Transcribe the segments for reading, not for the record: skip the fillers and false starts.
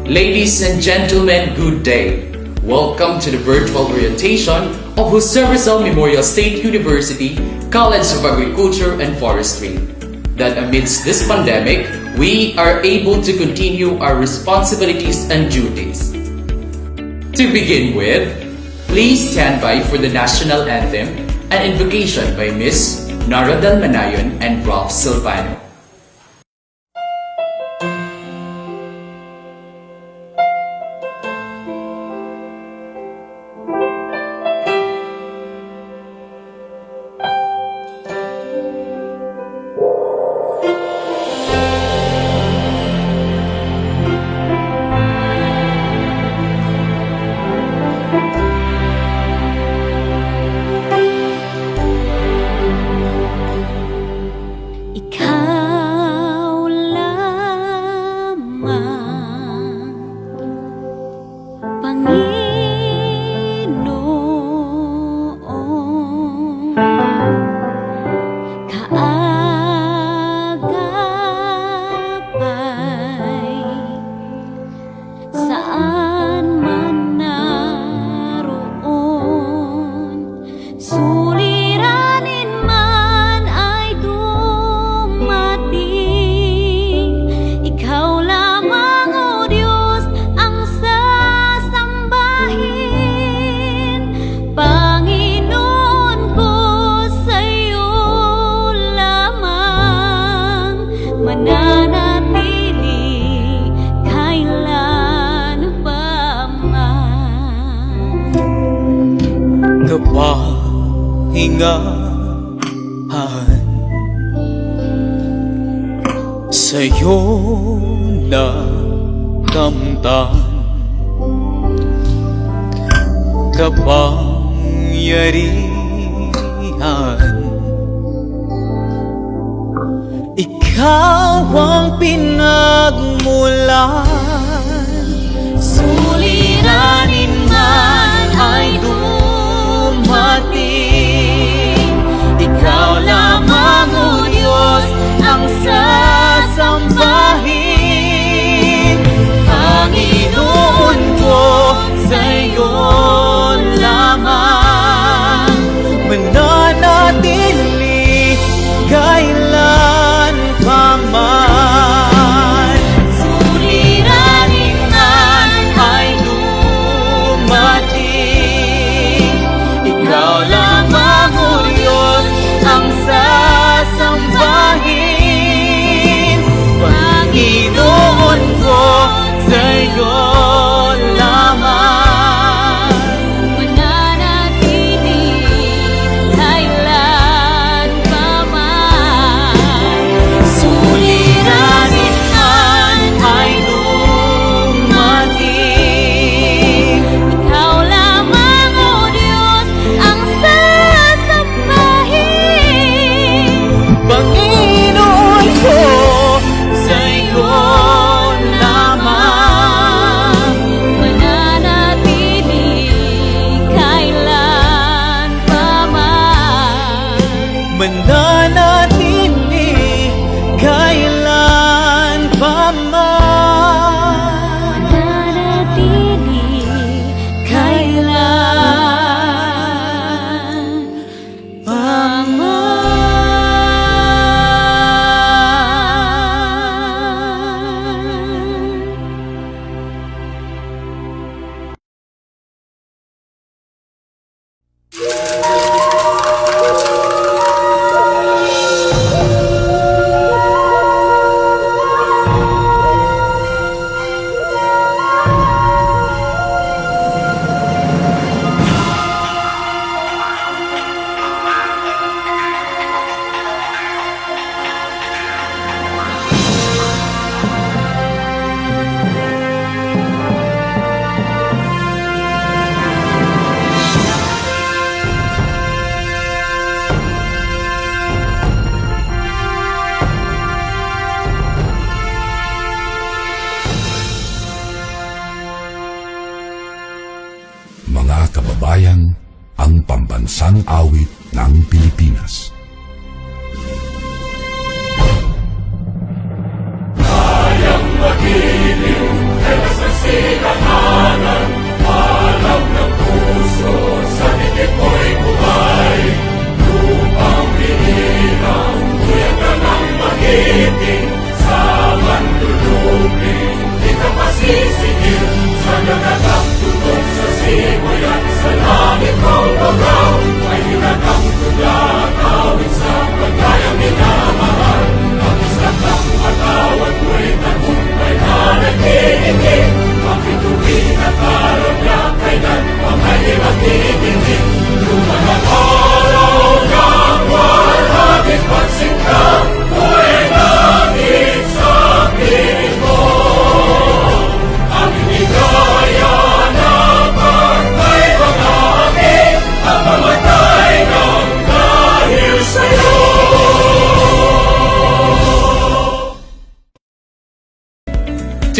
Ladies and gentlemen, good day. Welcome to the virtual orientation of Jose Rizal Memorial State University College of Agriculture and Forestry. That amidst this pandemic, we are able to continue our responsibilities and duties. To begin with, please stand by for the national anthem and invocation by Ms. Nara Del Manayon and Ralph Silvano. Kapahingahan sa'yo na kamtan, kapangyarihan. Ikaw ang pinagmulan, suliranin man ay dumating. Ikaw lamang, O Diyos, ang sasambahin. Panginoon ko, sa'yo lamang mananatili kailan pa man. Suliranin man ay dumating. Ikaw lamang, O Diyos, ang sasambahin. Panginoon ko, sa'yo lamang mananatili kailan pa man. Suliranin man ay dumating. Ikaw lamang, O Diyos, ang sasambahin. Panginoon ko, sa'yo lamang mananatili kailan pa man. Mananatili kailan pa man. Mananatili kailan pa man. Mga kababayan, ang pambansang awit ng Pilipinas. Kayang magiliw,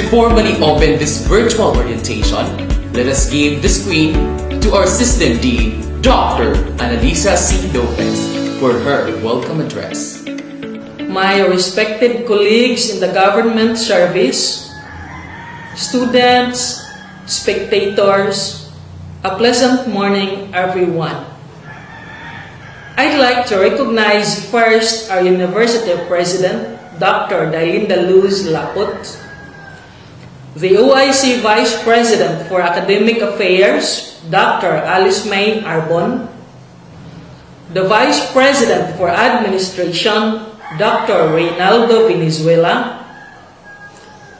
formally open this virtual orientation, let us give the screen to our System Dean, Dr. Annalisa C. Lopez, for her welcome address. My respected colleagues in the government service, students, spectators, a pleasant morning, everyone. I'd like to recognize first our University President, Dr. Dailinda Luz Laput, the OIC Vice President for Academic Affairs, Dr. Alice May Arbon, the Vice President for Administration, Dr. Reynaldo Venezuela,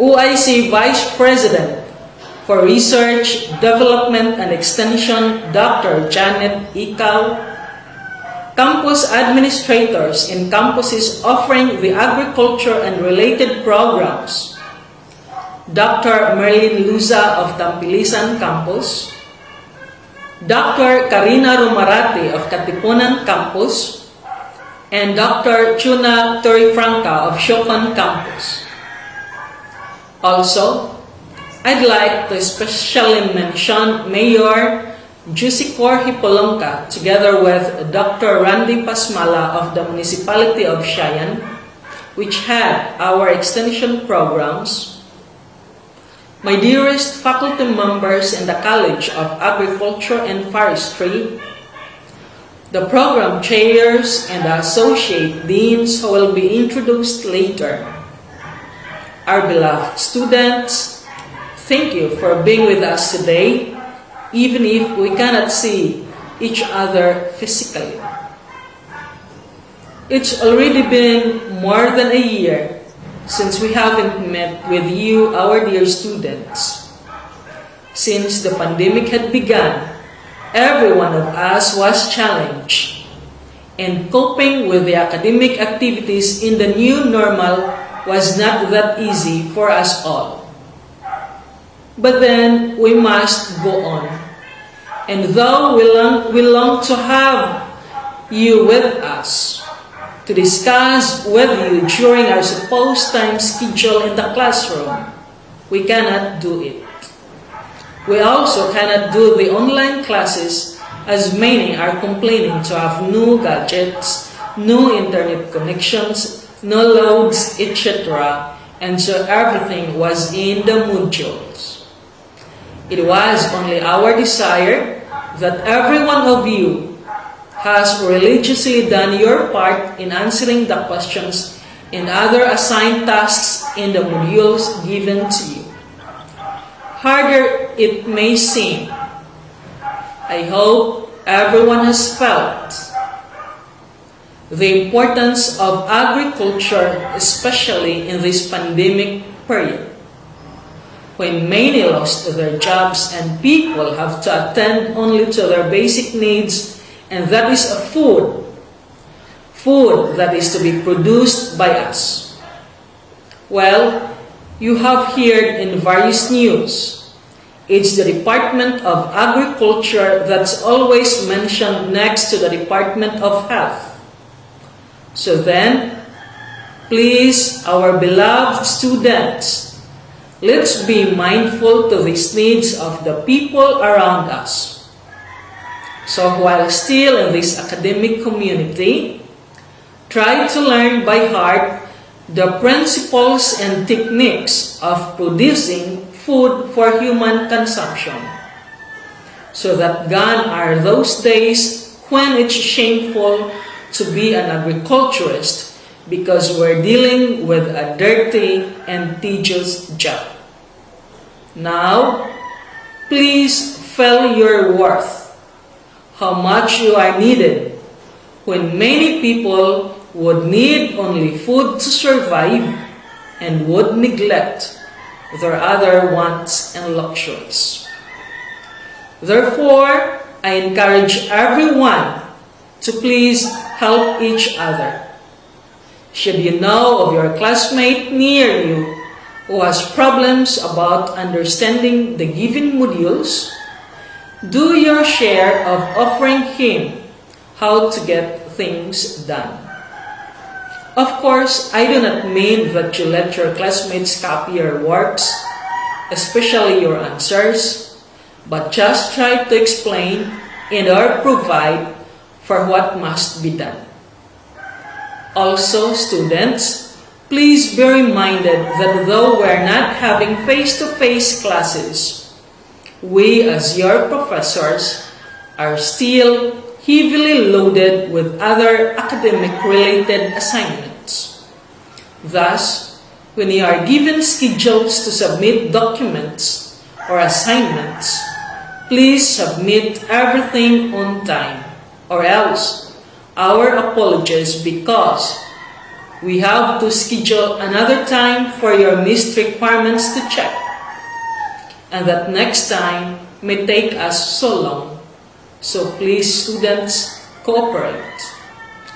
OIC Vice President for Research, Development and Extension, Dr. Janet Ikaw, campus administrators in campuses offering the agriculture and related programs, Dr. Merlin Luza of Tampilisan Campus, Dr. Karina Romarate of Katipunan Campus, and Dr. Chuna Torifranca of Shokan Campus. Also, I'd like to especially mention Mayor Jusicor Hipolongka together with Dr. Randy Pasmala of the Municipality of Cheyenne, which had our extension programs, my dearest faculty members in the College of Agriculture and Forestry, the program chairs and the associate deans who will be introduced later, our beloved students, thank you for being with us today, even if we cannot see each other physically. It's already been more than a year since we haven't met with you, our dear students. Since the pandemic had begun, every one of us was challenged, and coping with the academic activities in the new normal was not that easy for us all. But then we must go on. And though we long to have you with us, to discuss with you during our supposed time schedule in the classroom, we cannot do it. We also cannot do the online classes as many are complaining to have no gadgets, no internet connections, no loads, etc. And so everything was in the modules. It was only our desire that every one of you has religiously done your part in answering the questions and other assigned tasks in the modules given to you. Harder it may seem, I hope everyone has felt the importance of agriculture, especially in this pandemic period, when many lost their jobs and people have to attend only to their basic needs, and that is food that is to be produced by us. Well, you have heard in various news, it's the Department of Agriculture that's always mentioned next to the Department of Health. So then, please, our beloved students, let's be mindful to these needs of the people around us. So while still in this academic community, try to learn by heart the principles and techniques of producing food for human consumption, so that gone are those days when it's shameful to be an agriculturist because we're dealing with a dirty and tedious job. Now, please feel your worth, how much you are needed, when many people would need only food to survive and would neglect their other wants and luxuries. Therefore, I encourage everyone to please help each other. Should you know of your classmate near you who has problems about understanding the given modules, do your share of offering him how to get things done. Of course, I do not mean that you let your classmates copy your works especially your answers, but just try to explain and or provide for what must be done. Also, students, please be reminded that though we're not having face-to-face classes, we as your professors are still heavily loaded with other academic-related assignments. Thus, when you are given schedules to submit documents or assignments, please submit everything on time, or else our apologies because we have to schedule another time for your missed requirements to check, and that next time may take us so long. So please, students, cooperate.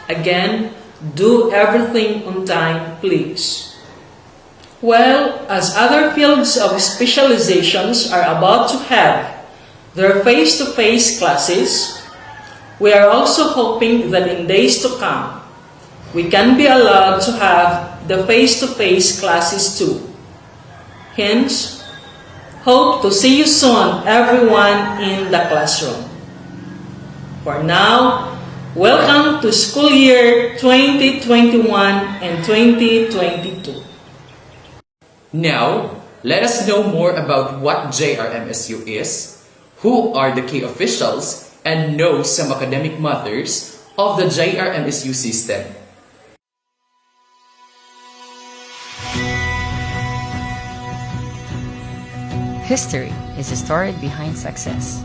Again, do everything on time, please. Well, as other fields of specializations are about to have their face-to-face classes, we are also hoping that in days to come, we can be allowed to have the face-to-face classes too. Hence, hope to see you soon, everyone in the classroom. For now, welcome to school year 2021 and 2022. Now, let us know more about what JRMSU is, who are the key officials, and know some academic matters of the JRMSU system. History is a story behind success,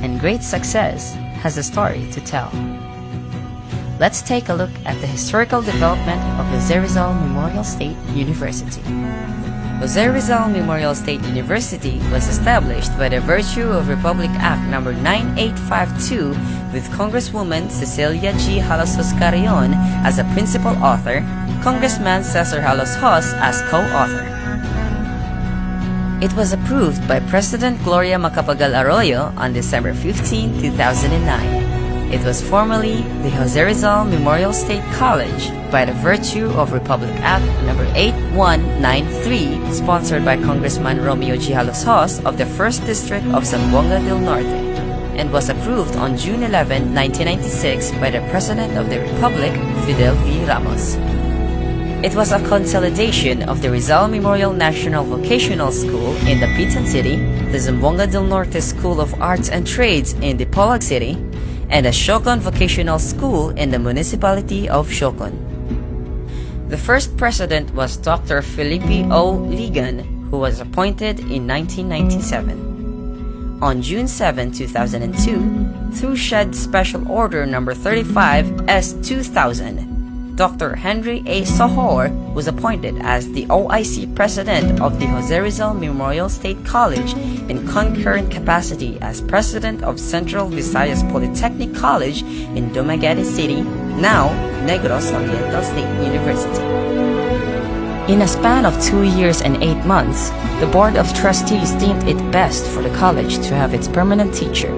and great success has a story to tell. Let's take a look at the historical development of Jose Rizal Memorial State University. Jose Rizal Memorial State University was established by the virtue of Republic Act No. 9852 with Congresswoman Cecilia G. Halosos Carrion as a principal author, Congressman Cesar Halos-Hos as co-author. It was approved by President Gloria Macapagal Arroyo on December 15, 2009. It was formerly the Jose Rizal Memorial State College by the virtue of Republic Act No. 8193, sponsored by Congressman Romeo G. Halos-Hos of the 1st District of Zamboanga del Norte, and was approved on June 11, 1996 by the President of the Republic, Fidel V. Ramos. It was a consolidation of the Rizal Memorial National Vocational School in the Pitan City, the Zamboanga del Norte School of Arts and Trades in Dipolog City, and a Siocon Vocational School in the municipality of Siocon. The first president was Dr. Felipe O. Ligan, who was appointed in 1997. On June 7, 2002, through SHED Special Order No. 35 S-2000, Dr. Henry A. Sohor was appointed as the OIC President of the Jose Rizal Memorial State College in concurrent capacity as President of Central Visayas Polytechnic College in Dumaguete City, now Negros Oriental State University. In a span of 2 years and 8 months, the Board of Trustees deemed it best for the college to have its permanent teacher.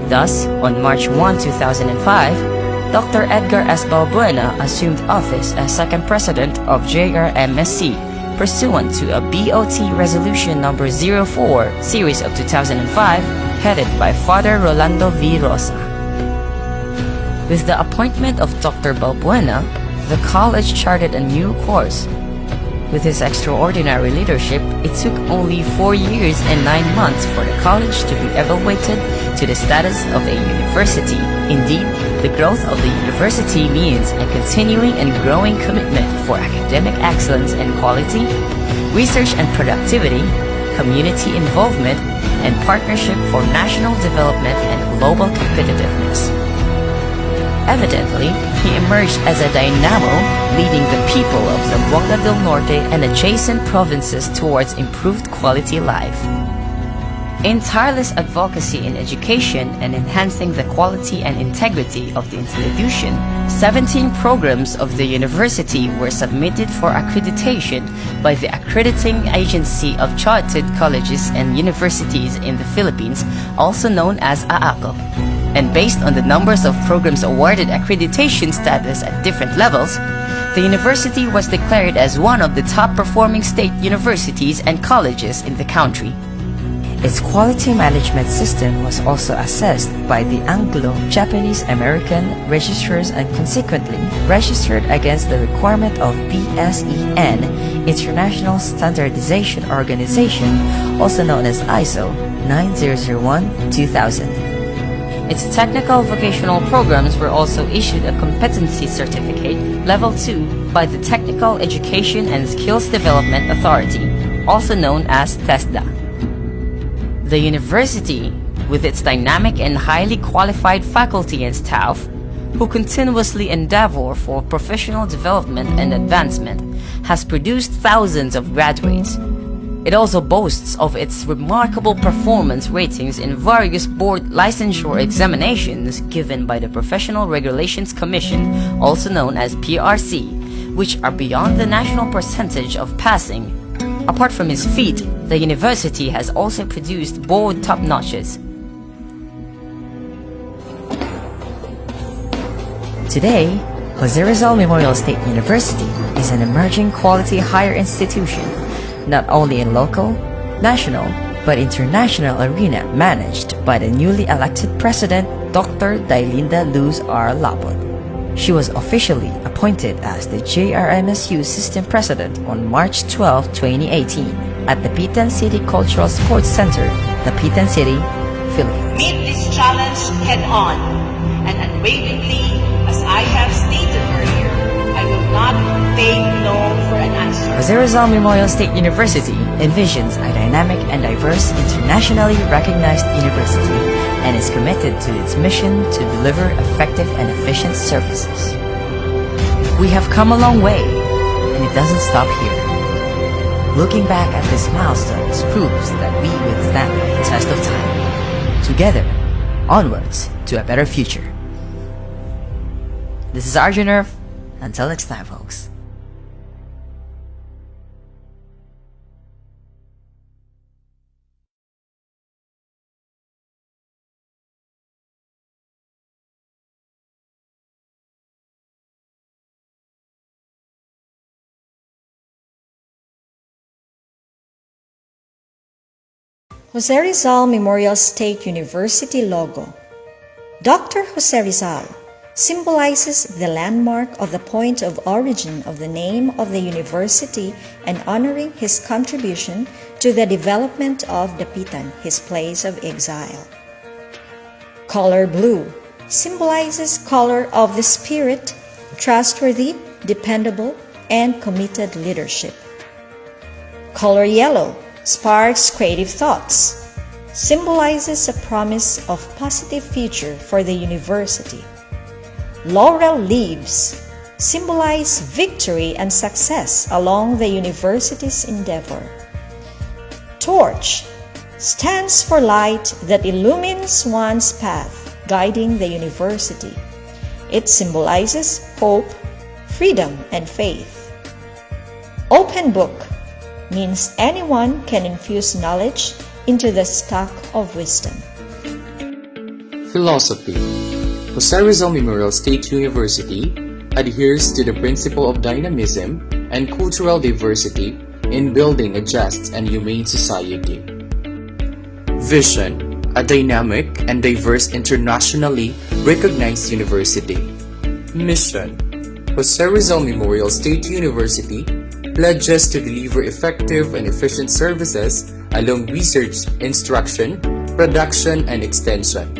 Thus, on March 1, 2005, Dr. Edgar S. Balbuena assumed office as second president of JRMSC, pursuant to a BOT Resolution No. 04, Series of 2005, headed by Father Rolando V. Rosa. With the appointment of Dr. Balbuena, the college charted a new course. With his extraordinary leadership, it took only 4 years and 9 months for the college to be elevated to the status of a university. Indeed, the growth of the university means a continuing and growing commitment for academic excellence and quality, research and productivity, community involvement, and partnership for national development and global competitiveness. Evidently, he emerged as a dynamo, leading the people of Zamboanga del Norte and adjacent provinces towards improved quality life. In tireless advocacy in education and enhancing the quality and integrity of the institution, 17 programs of the university were submitted for accreditation by the Accrediting Agency of Chartered Colleges and Universities in the Philippines, also known as AACO. And based on the numbers of programs awarded accreditation status at different levels, The university was declared as one of the top-performing state universities and colleges in the country. Its quality management system was also assessed by the Anglo-Japanese American registrars and consequently registered against the requirement of PSEN, International Standardization Organization, also known as ISO 9001-2000. Its technical vocational programs were also issued a competency certificate level 2 by the Technical Education and Skills Development Authority, also known as TESDA. The university, with its dynamic and highly qualified faculty and staff, who continuously endeavor for professional development and advancement, has produced thousands of graduates. It also boasts of its remarkable performance ratings in various board licensure examinations given by the Professional Regulations Commission, also known as PRC, which are beyond the national percentage of passing. Apart from its feat, the university has also produced board top notches. Today, Jose Rizal Memorial State University is an emerging quality higher institution, not only in local, national, but international arena managed by the newly elected president, Dr. Dailinda Luz R. Lapot. She was officially appointed as the JRMSU System President on March 12, 2018 at the Pitan City Cultural Sports Center, the Pitan City, Philippines. Meet this challenge head-on and unwaveringly, as I have stated earlier, I will not take no for an answer. Jose Rizal Memorial State University envisions a dynamic and diverse, internationally recognized university and is committed to its mission to deliver effective and efficient services. We have come a long way, and it doesn't stop here. Looking back at these milestones proves that we withstand the test of time. Together, onwards to a better future. This is Arjun Nerf. Until next time, folks. Jose Rizal Memorial State University logo. Dr. Jose Rizal symbolizes the landmark of the point of origin of the name of the university and honoring his contribution to the development of Dapitan, his place of exile. Color blue symbolizes color of the spirit, trustworthy, dependable, and committed leadership. Color yellow sparks creative thoughts, symbolizes a promise of positive future for the university. Laurel leaves symbolize victory and success along the university's endeavor. Torch stands for light that illumines one's path, guiding the university. It symbolizes hope, freedom, and faith. Open book means anyone can infuse knowledge into the stock of wisdom. Philosophy. Jose Rizal Memorial State University adheres to the principle of dynamism and cultural diversity in building a just and humane society. Vision. A dynamic and diverse internationally recognized university. Mission. Jose Rizal Memorial State University pledges to deliver effective and efficient services along research, instruction, production, and extension.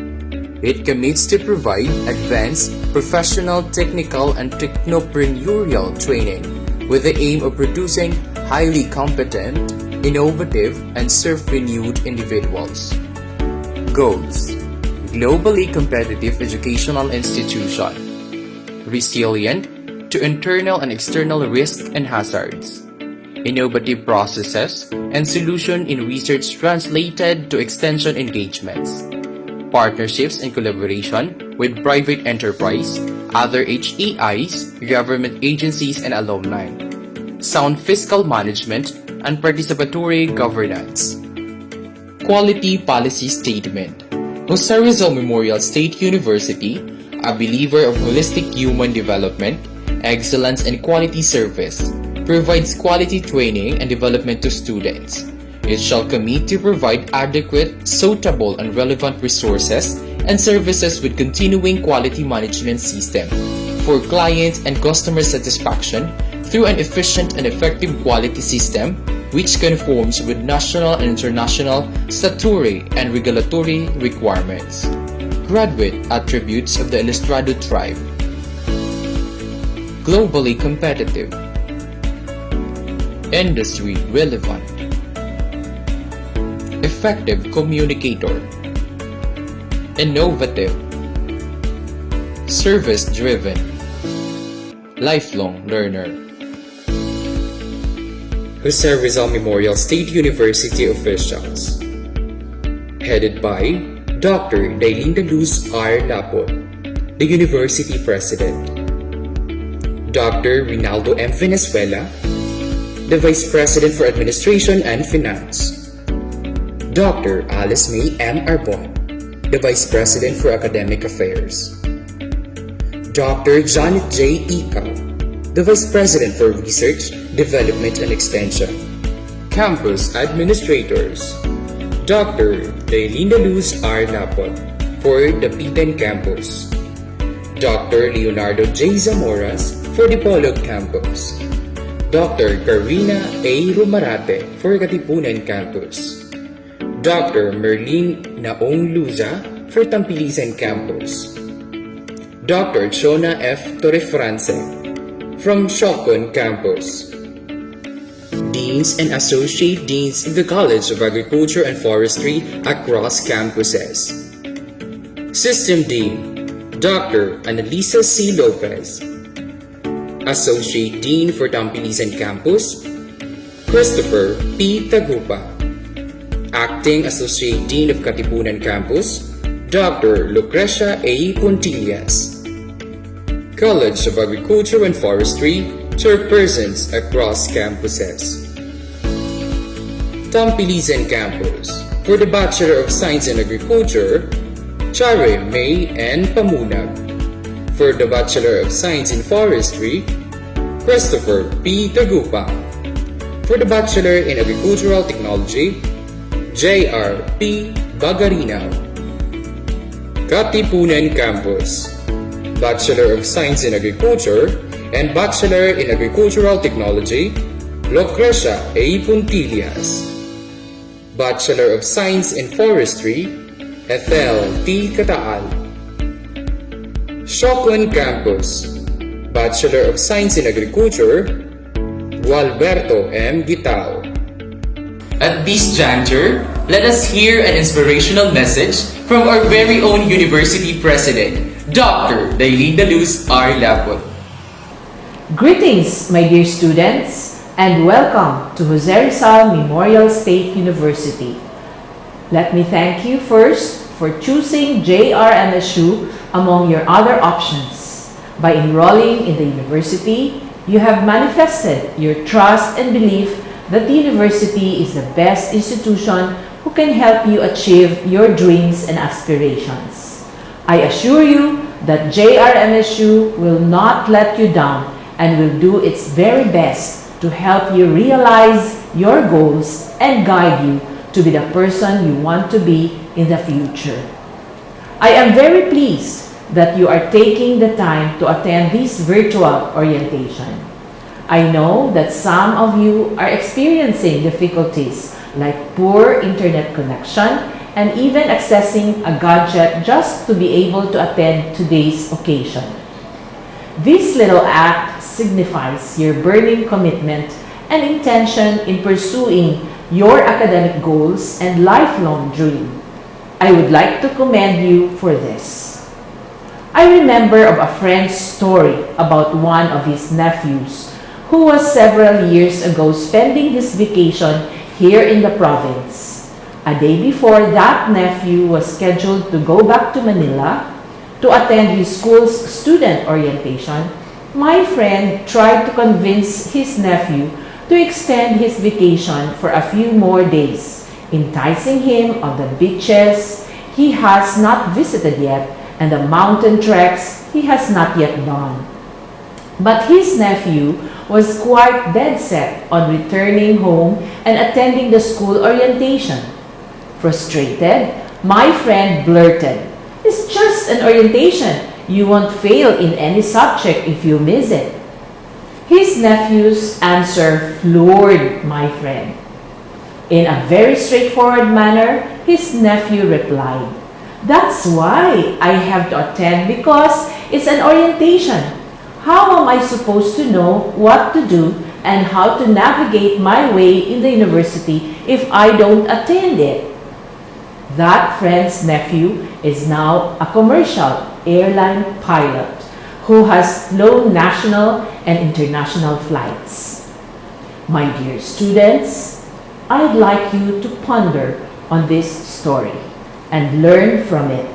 It commits to provide advanced, professional, technical, and technopreneurial training with the aim of producing highly competent, innovative, and self-renewed individuals. Goals: globally competitive educational institution, resilient to internal and external risks and hazards, innovative processes and solution in research translated to extension engagements, partnerships and collaboration with private enterprise, other HEIs, government agencies, and alumni, sound fiscal management, and participatory governance. Quality Policy Statement. Jose Rizal Memorial State University, a believer of holistic human development, excellence and quality service, provides quality training and development to students. It shall commit to provide adequate, suitable, and relevant resources and services with continuing quality management system for client and customer satisfaction through an efficient and effective quality system which conforms with national and international statutory and regulatory requirements. Graduate attributes of the Ilustrado tribe. Globally competitive. Industry relevant. Effective communicator. Innovative. Service driven. Lifelong learner. Jose Rizal Memorial State University officials. Headed by Dr. Dailinda Luz R. Lapot, the University President. Dr. Rinaldo M. Venezuela, the Vice President for Administration and Finance. Dr. Alice May M. Arbon, the Vice President for Academic Affairs. Dr. Janet J. Ikaw, the Vice President for Research, Development and Extension. Campus Administrators. Dr. Dailinda Luz R. Lapot for the Pitan Campus. Dr. Leonardo J. Zamoras for the Polog Campus. Dr. Karina A. Rumarate for Katipunan Campus. Dr. Merlin Naong Luza for Tampilisan Campus. Dr. Chona F. Torrefrance from Shokon Campus. Deans and Associate Deans in the College of Agriculture and Forestry across campuses. System Dean, Dr. Annalisa C. Lopez. Associate Dean for Tampilisan Campus, Christopher P. Tagupa. Acting Associate Dean of Katipunan Campus, Dr. Lucrecia A. Puntillas. College of Agriculture and Forestry, chairpersons across campuses. Tampilisan Campus, for the Bachelor of Science in Agriculture, Chare May N. Pamunag. For the Bachelor of Science in Forestry, Christopher P. Tagupa. For the Bachelor in Agricultural Technology, J.R. P. Bagarinaw. Katipunan Campus, Bachelor of Science in Agriculture and Bachelor in Agricultural Technology, Lucrecia A. Puntillas. Bachelor of Science in Forestry, Ethel T. Cataal. Shokon Campus, Bachelor of Science in Agriculture, Gualberto M. Gitao. At this juncture, let us hear an inspirational message from our very own University President, Dr. Dailinda Luz R. Lapot. Greetings, my dear students, and welcome to Jose Rizal Memorial State University. Let me thank you first for choosing JRMSU among your other options. By enrolling in the university, you have manifested your trust and belief that the university is the best institution who can help you achieve your dreams and aspirations. I assure you that JRMSU will not let you down and will do its very best to help you realize your goals and guide you to be the person you want to be in the future. I am very pleased that you are taking the time to attend this virtual orientation. I know that some of you are experiencing difficulties like poor internet connection and even accessing a gadget just to be able to attend today's occasion. This little act signifies your burning commitment and intention in pursuing your academic goals and lifelong dream. I would like to commend you for this. I remember of a friend's story about one of his nephews who was several years ago spending his vacation here in the province. A day before that nephew was scheduled to go back to Manila to attend his school's student orientation, my friend tried to convince his nephew to extend his vacation for a few more days, enticing him on the beaches he has not visited yet and the mountain treks he has not yet done. But his nephew was quite dead set on returning home and attending the school orientation. Frustrated, my friend blurted, "It's just an orientation. You won't fail in any subject if you miss it." His nephew's answer floored my friend. In a very straightforward manner, his nephew replied, "That's why I have to attend, because it's an orientation. How am I supposed to know what to do and how to navigate my way in the university if I don't attend it?" That friend's nephew is now a commercial airline pilot who has flown national and international flights. My dear students, I'd like you to ponder on this story and learn from it.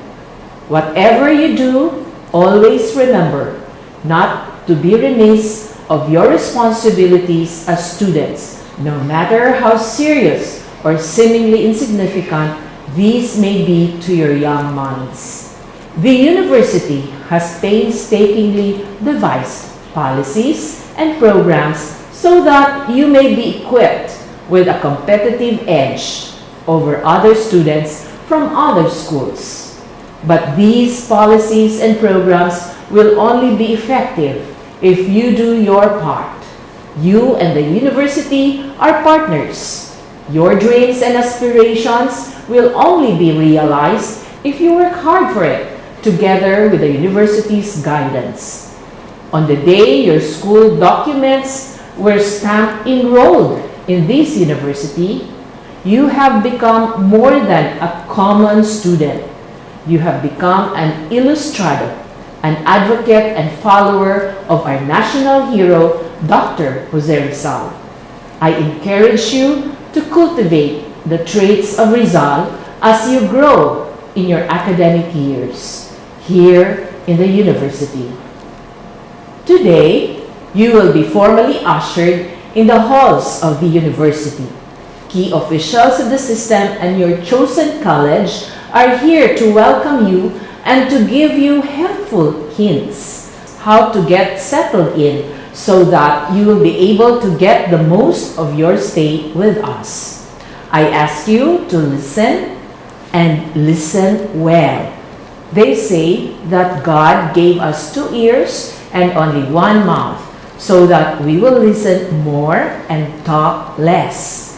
Whatever you do, always remember not to be remiss of your responsibilities as students, no matter how serious or seemingly insignificant these may be to your young minds. The university has painstakingly devised policies and programs so that you may be equipped with a competitive edge over other students from other schools. But these policies and programs will only be effective if you do your part. You and the university are partners. Your dreams and aspirations will only be realized if you work hard for it, together with the university's guidance. On the day your school documents were stamped enrolled in this university, you have become more than a common student. You have become an illustrator, an advocate and follower of our national hero, Dr. Jose Rizal. I encourage you to cultivate the traits of Rizal as you grow in your academic years here in the university. Today, you will be formally ushered in the halls of the university. Key officials of the system and your chosen college are here to welcome you and to give you helpful hints how to get settled in so that you will be able to get the most of your stay with us. I ask you to listen and listen well. They say that God gave us 2 ears and only 1 mouth so that we will listen more and talk less.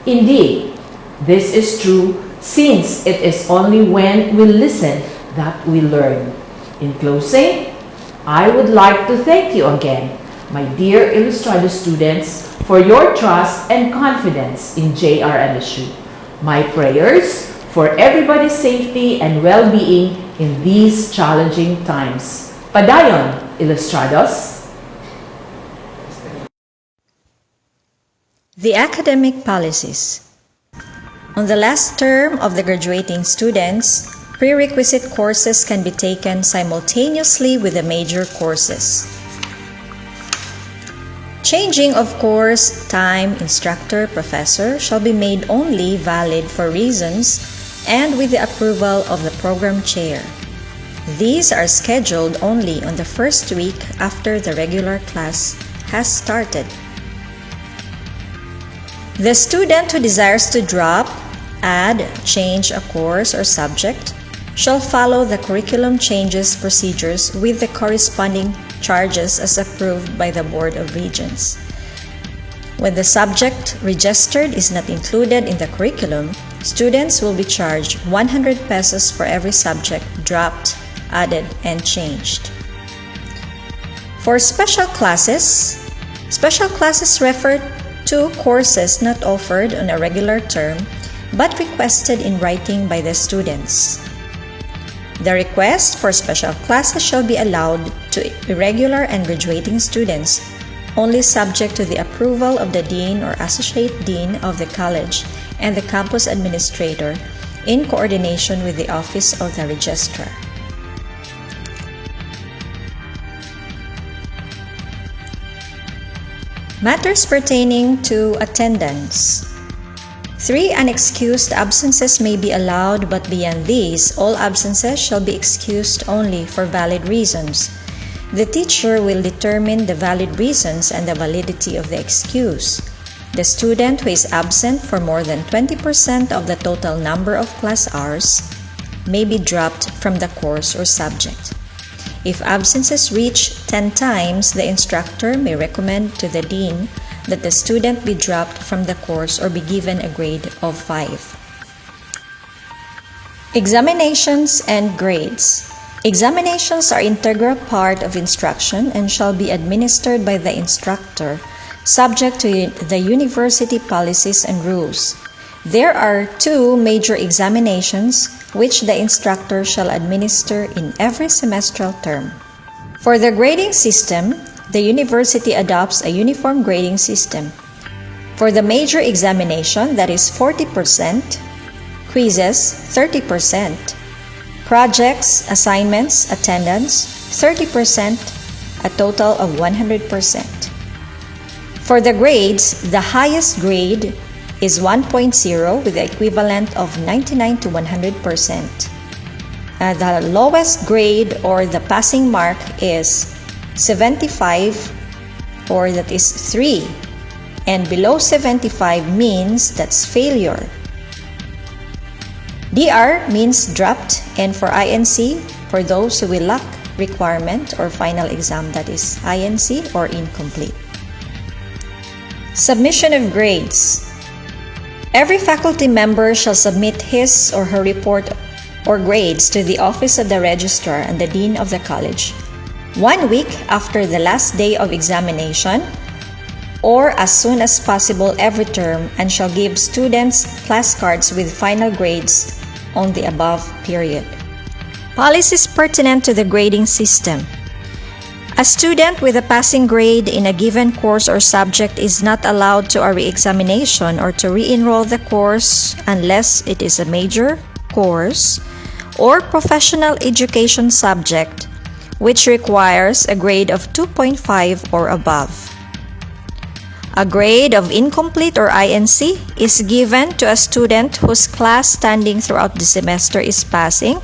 Indeed, this is true since it is only when we listen that we learn. In closing, I would like to thank you again, my dear Illustrated students, for your trust and confidence in JRMSU. My prayers for everybody's safety and well-being in these challenging times. Padayon, Ilustrados. The academic policies. On the last term of the graduating students, prerequisite courses can be taken simultaneously with the major courses. Changing of course, time, instructor, professor shall be made only valid for reasons and with the approval of the program chair. These are scheduled only on the first week after the regular class has started. The student who desires to drop, add, change a course or subject shall follow the curriculum changes procedures with the corresponding charges as approved by the Board of Regents. When the subject registered is not included in the curriculum, students will be charged 100 pesos for every subject dropped, added, and changed. For special classes refer to courses not offered on a regular term but requested in writing by the students. The request for special classes shall be allowed to irregular and graduating students, only subject to the approval of the Dean or Associate Dean of the college and the campus administrator in coordination with the Office of the Registrar. Matters pertaining to attendance. 3 unexcused absences may be allowed, but beyond these, all absences shall be excused only for valid reasons. The teacher will determine the valid reasons and the validity of the excuse. The student who is absent for more than 20% of the total number of class hours may be dropped from the course or subject. If absences reach 10 times, the instructor may recommend to the dean that the student be dropped from the course or be given a grade of 5. Examinations and grades. Examinations are an integral part of instruction and shall be administered by the instructor, subject to the university policies and rules. There are 2 major examinations which the instructor shall administer in every semestral term. For the grading system, the university adopts a uniform grading system. For the major examination, that is 40%, quizzes 30%, projects, assignments, attendance 30%, a total of 100%. For the grades, the highest grade is 1.0 with the equivalent of 99 to 100%. The lowest grade or the passing mark is 75, or that is 3, and below 75 means that's failure. DR means dropped, and for INC, for those who will lack requirement or final exam, that is INC or incomplete. Submission of grades. Every faculty member shall submit his or her report or grades to the office of the registrar and the dean of the college 1 week after the last day of examination, or as soon as possible every term, and shall give students class cards with final grades on the above period. Policies pertinent to the grading system. A student with a passing grade in a given course or subject is not allowed to a re-examination or to re-enroll the course unless it is a major course or professional education subject which requires a grade of 2.5 or above. A grade of incomplete or INC is given to a student whose class standing throughout the semester is passing,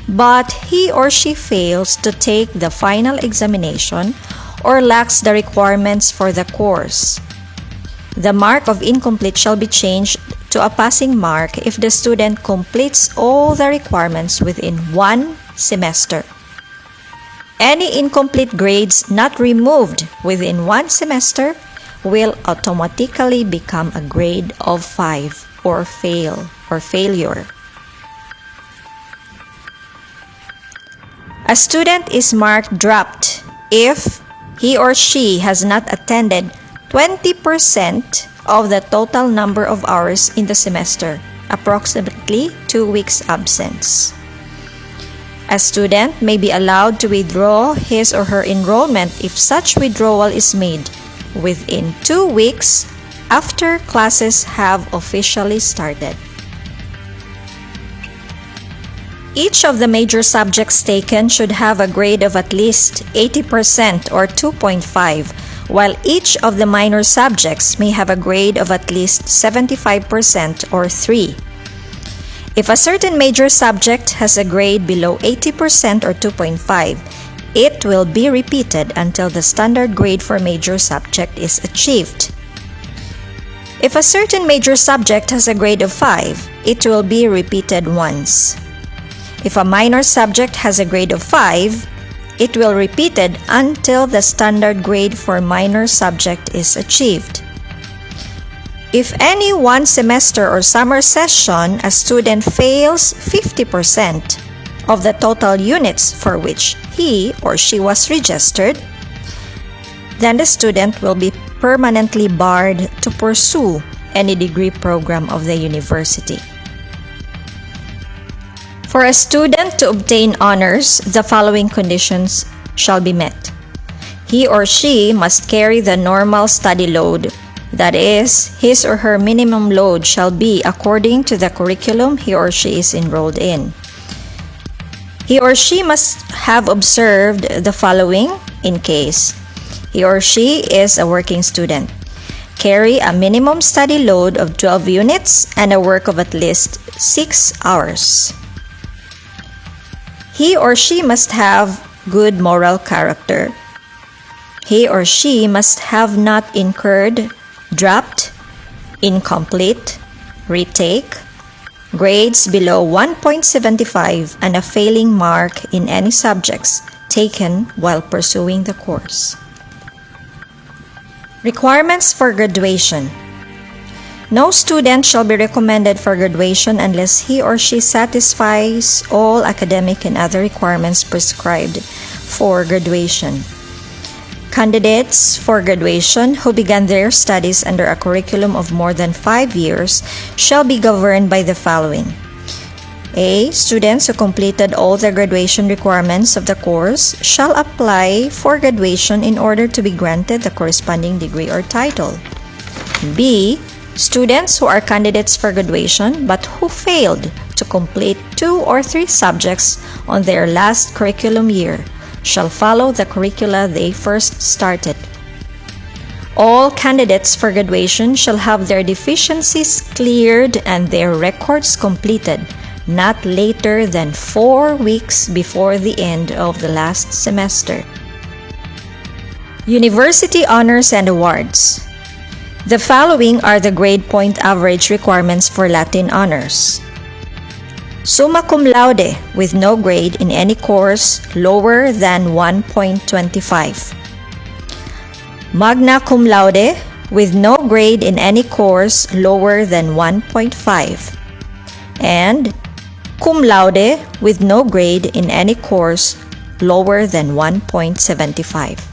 but he or she fails to take the final examination or lacks the requirements for the course. The mark of incomplete shall be changed to a passing mark if the student completes all the requirements within 1 semester. Any incomplete grades not removed within 1 semester will automatically become a grade of 5 or failure. A student is marked dropped if he or she has not attended 20% of the total number of hours in the semester, approximately 2 weeks absence. A student may be allowed to withdraw his or her enrollment if such withdrawal is made within 2 weeks after classes have officially started. Each of the major subjects taken should have a grade of at least 80% or 2.5, while each of the minor subjects may have a grade of at least 75% or 3. If a certain major subject has a grade below 80% or 2.5, it will be repeated until the standard grade for major subject is achieved. If a certain major subject has a grade of 5, it will be repeated once. If a minor subject has a grade of 5, it will be repeated until the standard grade for minor subject is achieved. If any 1 semester or summer session a student fails 50% of the total units for which he or she was registered, then the student will be permanently barred to pursue any degree program of the university. For a student to obtain honors, the following conditions shall be met. He or she must carry the normal study load. That is, his or her minimum load shall be according to the curriculum he or she is enrolled in. He or she must have observed the following in case he or she is a working student. Carry a minimum study load of 12 units and a work of at least 6 hours. He or she must have good moral character. He or she must have not incurred, dropped, incomplete, retake, grades below 1.75 and a failing mark in any subjects taken while pursuing the course. Requirements for graduation. No student shall be recommended for graduation unless he or she satisfies all academic and other requirements prescribed for graduation. Candidates for graduation who began their studies under a curriculum of more than 5 years shall be governed by the following. A. Students who completed all the graduation requirements of the course shall apply for graduation in order to be granted the corresponding degree or title. B. Students who are candidates for graduation but who failed to complete 2 or 3 subjects on their last curriculum year shall follow the curricula they first started. All candidates for graduation shall have their deficiencies cleared and their records completed not later than 4 weeks before the end of the last semester. University honors and awards. The following are the grade point average requirements for Latin honors. Summa cum laude with no grade in any course lower than 1.25. Magna cum laude with no grade in any course lower than 1.5. And cum laude with no grade in any course lower than 1.75.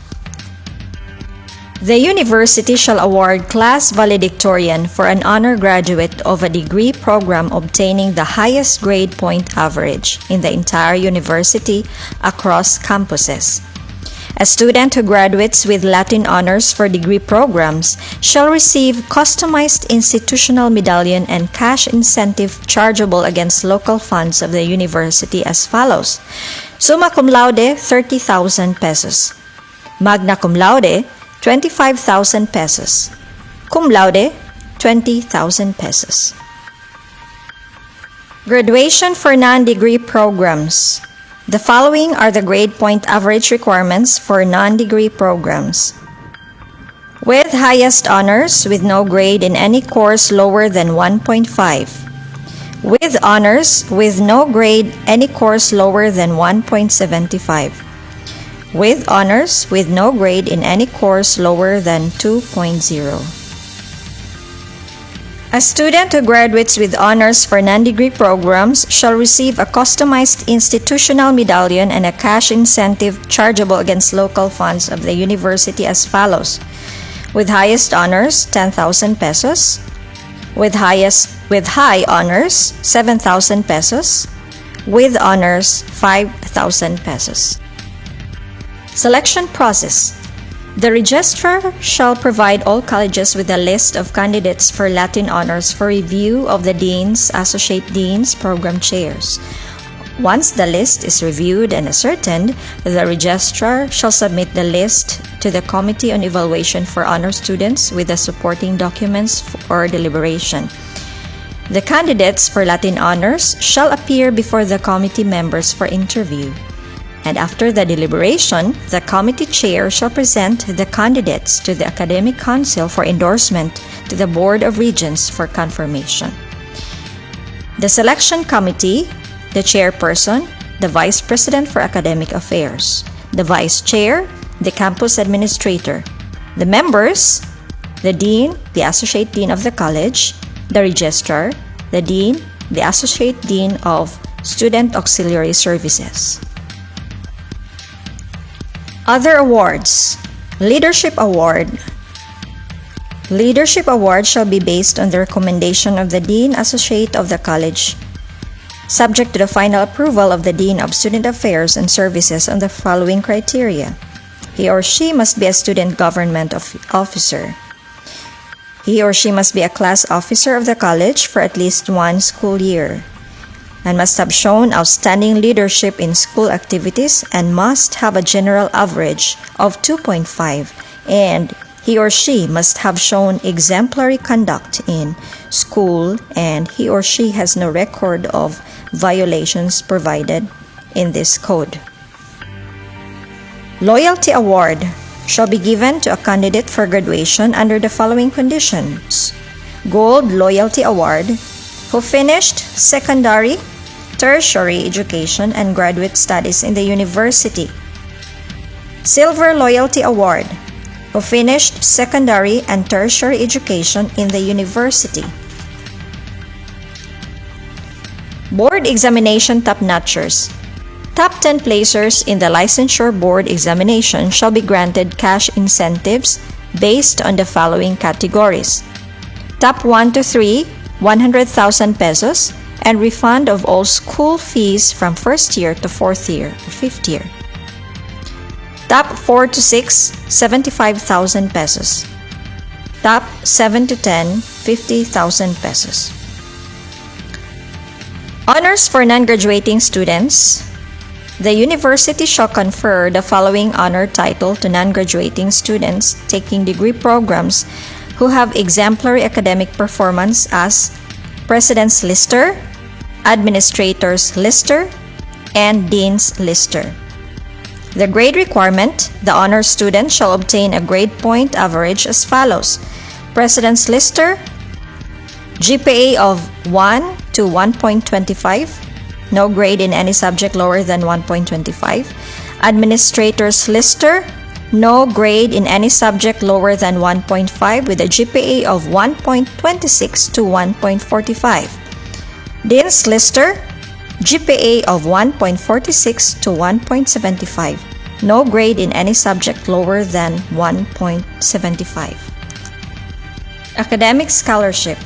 The university shall award class valedictorian for an honor graduate of a degree program obtaining the highest grade point average in the entire university across campuses. A student who graduates with Latin honors for degree programs shall receive customized institutional medallion and cash incentive chargeable against local funds of the university as follows. Summa cum laude, 30,000 pesos. Magna cum laude, 25,000 pesos. Cum laude, 20,000 pesos. Graduation for non-degree programs. The following are the grade point average requirements for non-degree programs. With highest honors with no grade in any course lower than 1.5. With honors with no grade any course lower than 1.75. With honors with no grade in any course lower than 2.0. A student who graduates with honors for non-degree programs shall receive a customized institutional medallion and a cash incentive chargeable against local funds of the university as follows. With highest honors, 10,000 pesos. With high honors, 7,000 pesos. With honors, 5,000 pesos. Selection process. The registrar shall provide all colleges with a list of candidates for Latin honors for review of the deans, associate deans, program chairs. Once the list is reviewed and ascertained, the registrar shall submit the list to the Committee on Evaluation for Honor Students with the supporting documents for deliberation. The candidates for Latin honors shall appear before the committee members for interview. And after the deliberation, the committee chair shall present the candidates to the Academic Council for endorsement to the Board of Regents for confirmation. The selection committee, the chairperson, the vice president for academic affairs, the vice chair, the campus administrator, the members, the dean, the associate dean of the college, the registrar, the dean, the associate dean of student auxiliary services. Other awards. Leadership Award. Leadership Award shall be based on the recommendation of the Dean Associate of the college, subject to the final approval of the Dean of Student Affairs and Services on the following criteria. He or she must be a student government officer. He or she must be a class officer of the college for at least 1 school year, and must have shown outstanding leadership in school activities and must have a general average of 2.5, and he or she must have shown exemplary conduct in school, and he or she has no record of violations provided in this code. Loyalty Award shall be given to a candidate for graduation under the following conditions. Gold Loyalty Award who finished secondary, tertiary education and graduate studies in the university. Silver Loyalty Award who finished secondary and tertiary education in the university. Board Examination Top-Notchers. Top 10 placers in the Licensure Board examination shall be granted cash incentives based on the following categories. Top 1 to 3, 100,000 pesos, and refund of all school fees from first year to fourth year or fifth year. Top 4 to 6, 75,000 pesos. Top 7 to 10, 50,000 pesos. Honors for non-graduating students. The university shall confer the following honor title to non-graduating students taking degree programs who have exemplary academic performance as President's Lister, Administrator's Lister, and Dean's Lister. The grade requirement, the honor student shall obtain a grade point average as follows. President's Lister, GPA of 1 to 1.25, no grade in any subject lower than 1.25. Administrator's Lister, no grade in any subject lower than 1.5 with a GPA of 1.26 to 1.45. Dean's Lister, GPA of 1.46 to 1.75, no grade in any subject lower than 1.75. Academic Scholarship.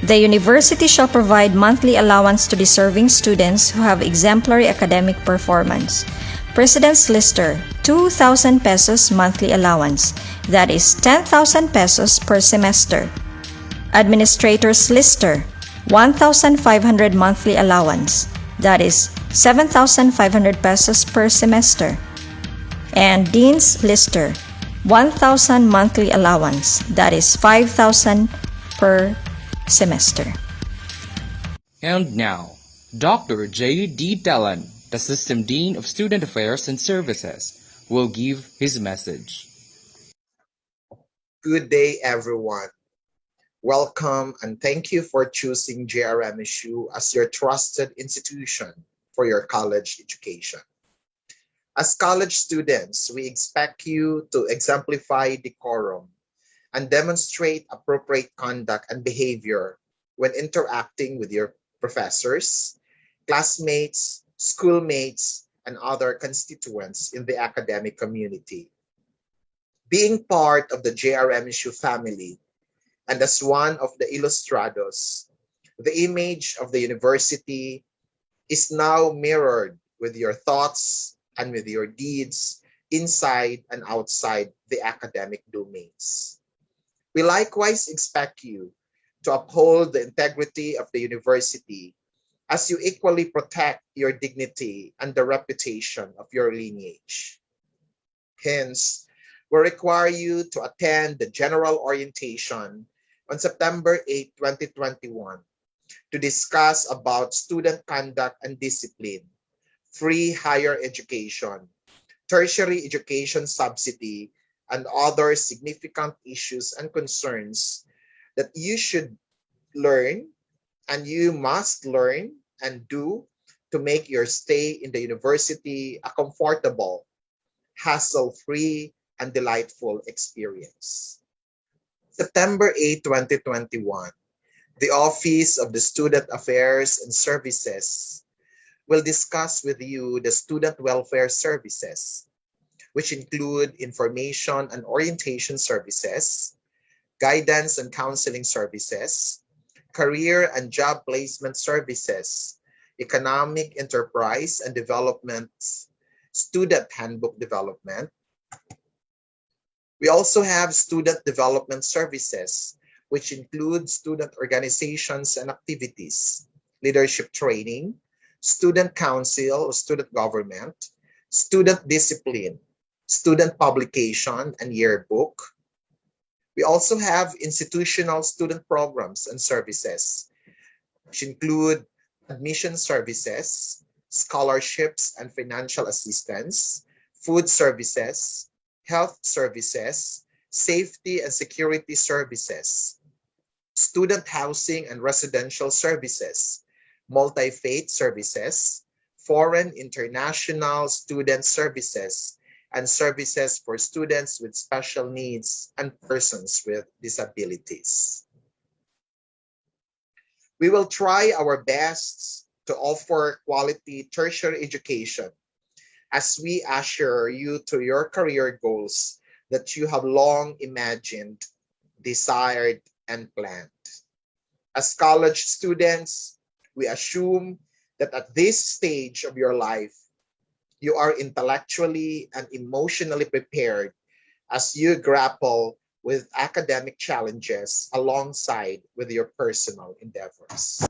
The university shall provide monthly allowance to deserving students who have exemplary academic performance. President's Lister, 2,000 pesos monthly allowance, that is 10,000 pesos per semester. Administrator's Lister, 1,500 monthly allowance, that is 7,500 pesos per semester. And Dean's Lister, 1,000 monthly allowance, that is 5,000 per semester. And now, Dr. J.D. Talon, the System Dean of Student Affairs and Services, will give his message. Good day, everyone. Welcome and thank you for choosing JRMSU as your trusted institution for your college education. As college students, we expect you to exemplify decorum and demonstrate appropriate conduct and behavior when interacting with your professors, classmates, schoolmates, and other constituents in the academic community. Being part of the JRMSU family and as one of the Ilustrados, the image of the university is now mirrored with your thoughts and with your deeds inside and outside the academic domains. We likewise expect you to uphold the integrity of the university as you equally protect your dignity and the reputation of your lineage. Hence, we require you to attend the general orientation on September 8, 2021 to discuss about student conduct and discipline, free higher education, tertiary education subsidy, and other significant issues and concerns that you should learn and you must learn and do to make your stay in the university a comfortable, hassle-free, and delightful experience. September 8, 2021, the Office of the Student Affairs and Services will discuss with you the student welfare services, which include information and orientation services, guidance and counseling services, career and job placement services, economic enterprise and development, student handbook development. We also have student development services, which include student organizations and activities, leadership training, student council or student government, student discipline, student publication and yearbook. We also have institutional student programs and services, which include admission services, scholarships and financial assistance, food services, health services, safety and security services, student housing and residential services, multi-faith services, foreign international student services, and services for students with special needs and persons with disabilities. We will try our best to offer quality tertiary education as we assure you to your career goals that you have long imagined, desired, and planned. As college students, we assume that at this stage of your life, you are intellectually and emotionally prepared as you grapple with academic challenges alongside with your personal endeavors.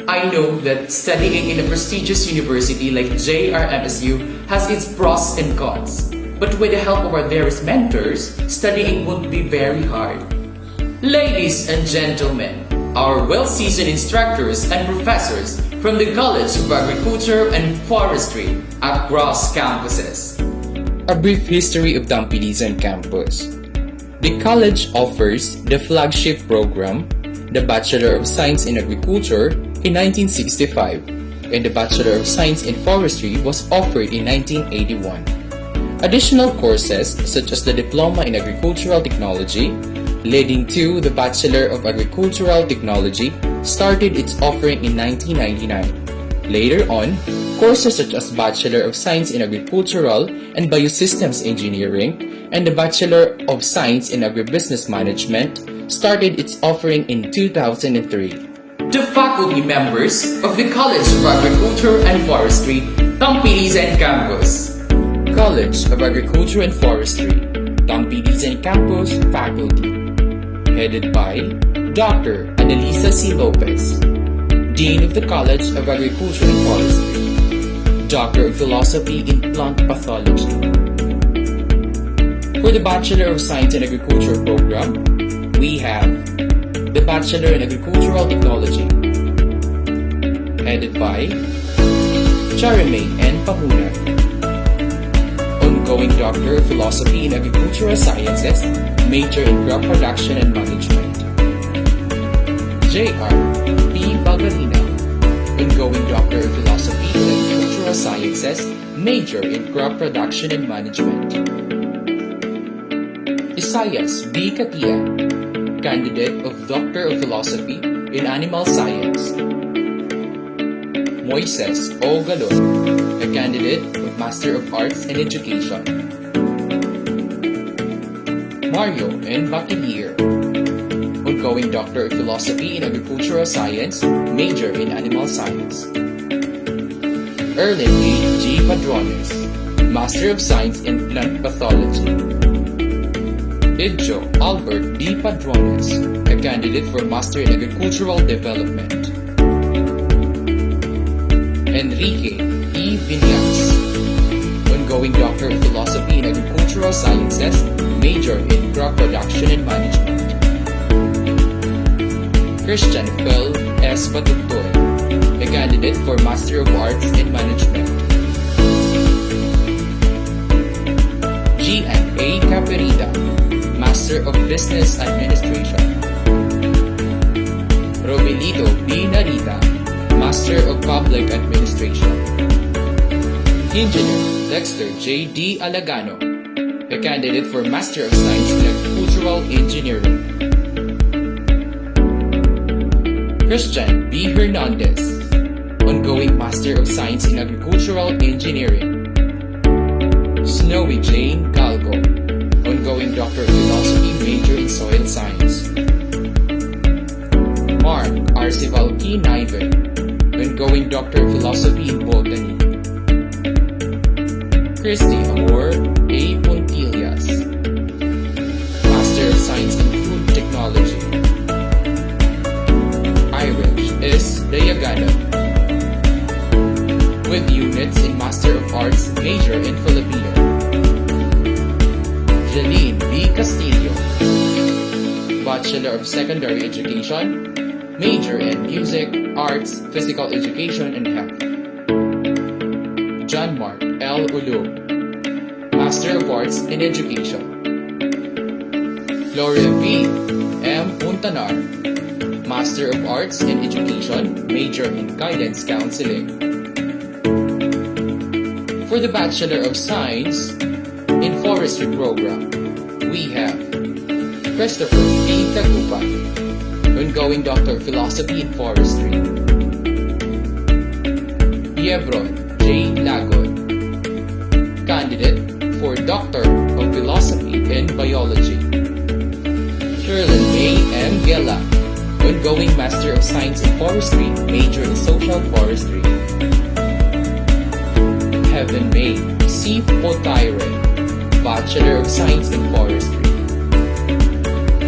I know that studying in a prestigious university like JRMSU has its pros and cons, but with the help of our dearest mentors, studying won't be very hard. Ladies and gentlemen, our well-seasoned instructors and professors from the College of Agriculture and Forestry across campuses. A brief history of Dampilisan campus. The college offers the flagship program, the Bachelor of Science in Agriculture, in 1965, and the Bachelor of Science in Forestry was offered in 1981. Additional courses such as the Diploma in Agricultural Technology, leading to the Bachelor of Agricultural Technology, started its offering in 1999. Later on, courses such as Bachelor of Science in Agricultural and Biosystems Engineering and the Bachelor of Science in Agribusiness Management started its offering in 2003. The faculty members of the College of Agriculture and Forestry, Dampilisan Campus. College of Agriculture and Forestry, Dampilisan Campus Faculty. Headed by Dr. Annalisa C. Lopez, Dean of the College of Agriculture and Forestry, Doctor of Philosophy in Plant Pathology. For the Bachelor of Science in Agriculture program, we have the Bachelor in Agricultural Technology, headed by Charmaine N. Pahuna, ongoing Doctor of Philosophy in Agricultural Sciences, major in Crop Production and Management. J.R. P. Bagarina, ongoing Doctor of Philosophy in Agricultural Sciences, major in Crop Production and Management. Isaias B. Katia, candidate of Doctor of Philosophy in Animal Science. Moises O. Galon, a candidate of Master of Arts in Education. Mario N. Bakilier, ongoing Doctor of Philosophy in Agricultural Science, major in Animal Science. Erlin A. G. Padrones, Master of Science in Plant Pathology. Idjo Albert D. Padrones, a candidate for Master in Agricultural Development. Enrique E. Vinyas, ongoing Doctor of Philosophy in Agricultural Sciences, major in Crop Production and Management. Christian Bell S. Batutoy, a candidate for Master of Arts in Management. G.M. A. Caperita, Master of Business Administration. Romelito B. Narita, Master of Public Administration. Engineer Dexter J. D. Alagano, a candidate for Master of Science in Agricultural Engineering. Christian B. Hernandez, ongoing Master of Science in Agricultural Engineering. Snowy Jane Calgo, ongoing Doctor of Philosophy, major in Soil Science. Mark Arcival P. Niven, ongoing Doctor of Philosophy in Botany. Christy Amor A. Pontillas, Master of Science in Food Technology. Irish S. Dayagana, with units in Master of Arts, major in Filipino. Jeline B. Castillo, Bachelor of Secondary Education, major in Music, Arts, Physical Education, and Health. John Mark L. Ulu, Master of Arts in Education. Gloria V. M. Muntanar, Master of Arts in Education, major in Guidance Counseling. For the Bachelor of Science in Forestry program, we have Christopher P. Tagupa, ongoing Doctor of Philosophy in Forestry. Yebron J. Lagon, candidate for Doctor of Philosophy in Biology. Sherlyn May M. Gela, ongoing Master of Science in Forestry, major in Social Forestry. Heaven May C. Potaire, Bachelor of Science in Forestry.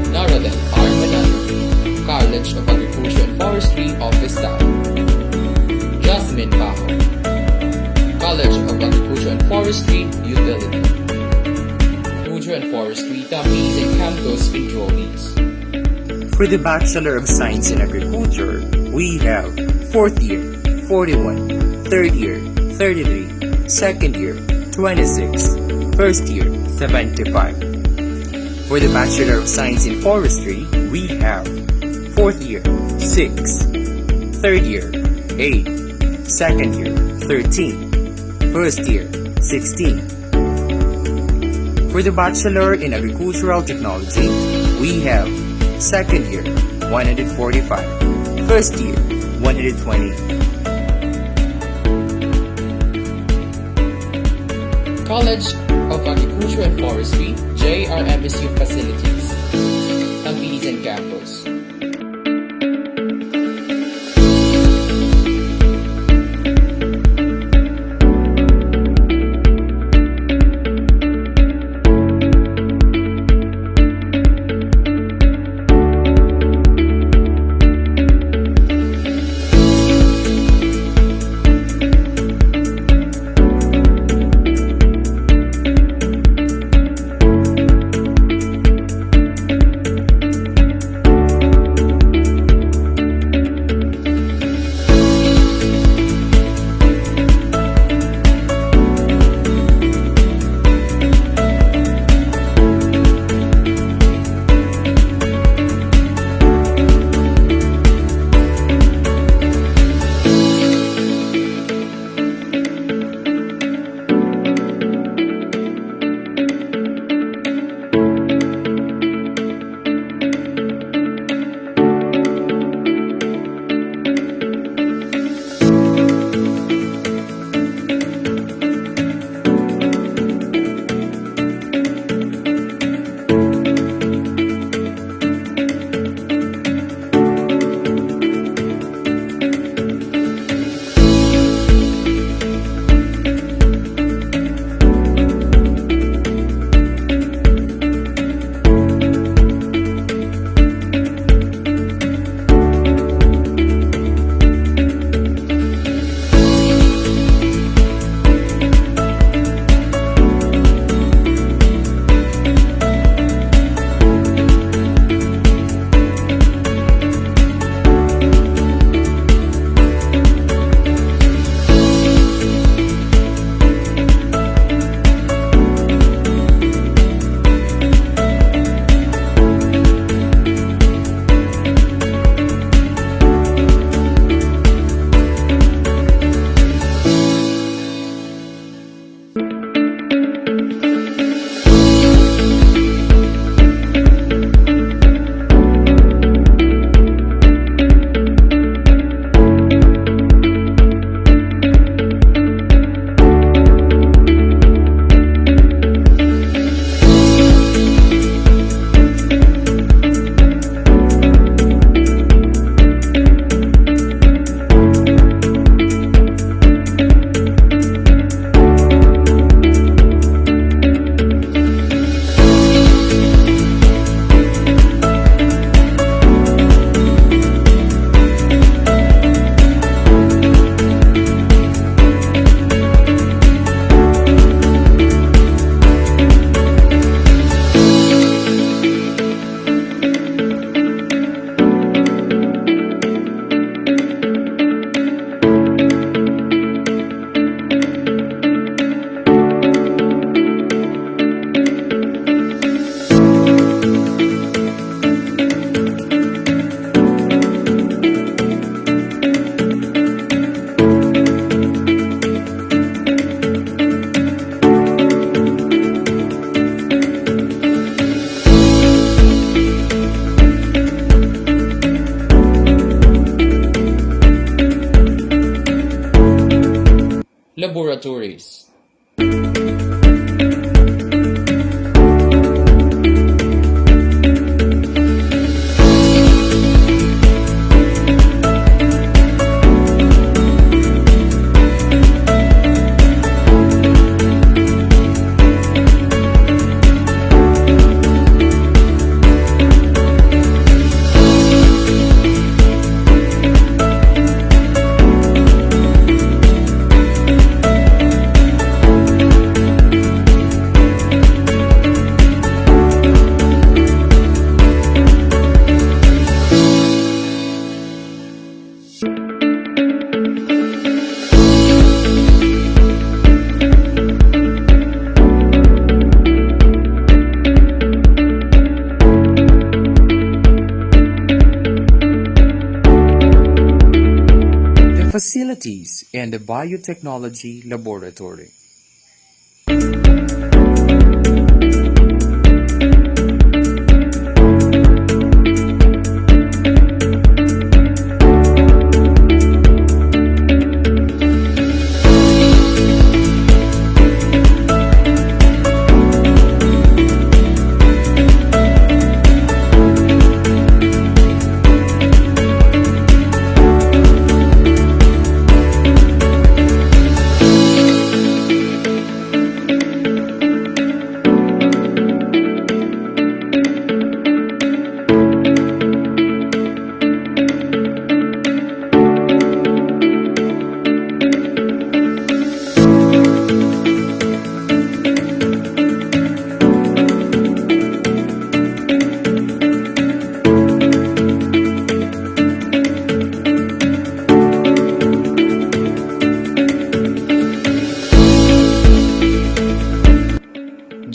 Naradan R. Manalo, College of Agriculture and Forestry, Office Staff. Jasmine Bajo, College of Agriculture and Forestry, Utility. Agriculture and Forestry, Tamis and Campus Enrollees. For the Bachelor of Science in Agriculture, we have 4th year, 41, 3rd year, 33, 2nd year, 26, 1st year, 75. For the Bachelor of Science in Forestry, we have 4th year, 6, 3rd year, 8, 2nd year, 13, 1st year, 16. For the Bachelor in Agricultural Technology, we have 2nd year, 145, 1st year, 120. College of Agriculture and Forestry, JRMSU Facilities, Tampilisan Campus. Laboratories. Facilities and the Biotechnology Laboratory.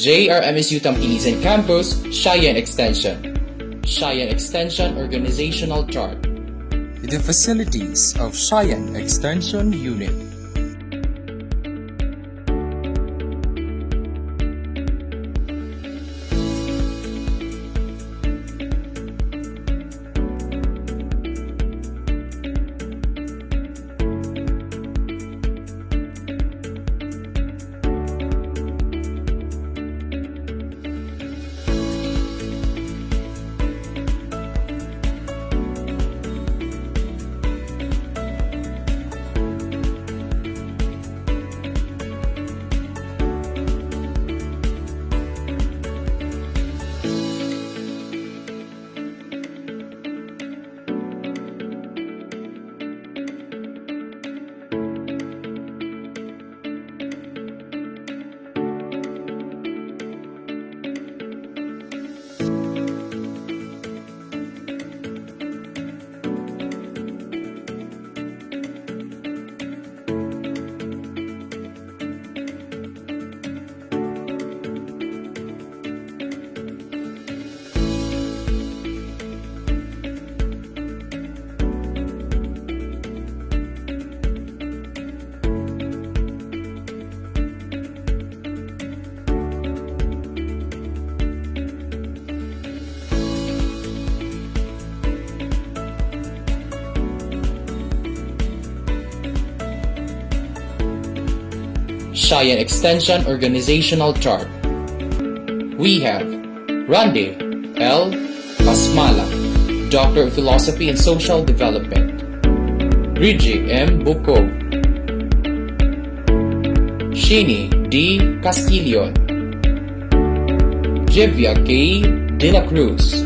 JRMSU Tampilisan Campus, Cheyenne Extension. Cheyenne Extension Organizational Chart. The facilities of Cheyenne Extension Unit. Cheyenne Extension Organizational Chart. We have Randy L. Pasmala, Doctor of Philosophy and Social Development. Rigi M. Bukog. Shini D. Castillon. Jevia K. De La Cruz.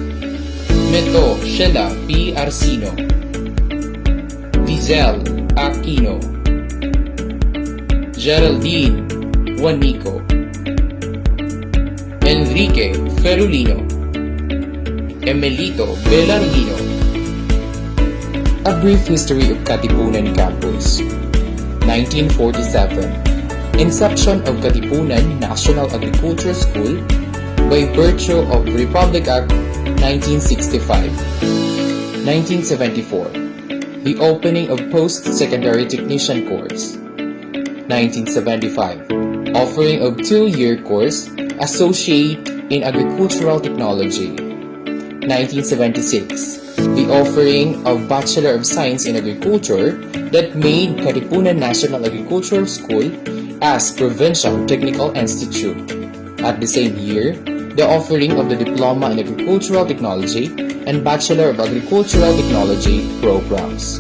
Meto Sheila P. Arcino. Lizelle Aquino. Geraldine Juanico. Enrique Ferulino. Emelito Belarmino. A Brief History of Katipunan Campus. 1947. Inception of Katipunan National Agriculture School by virtue of Republic Act 1965. 1974. The opening of Post-Secondary Technician Course. 1975. Offering of 2-year course Associate in Agricultural Technology. 1976. the offering of Bachelor of Science in Agriculture that made Katipunan National Agricultural School as Provincial Technical Institute. At the same year, the offering of the Diploma in Agricultural Technology and Bachelor of Agricultural Technology programs.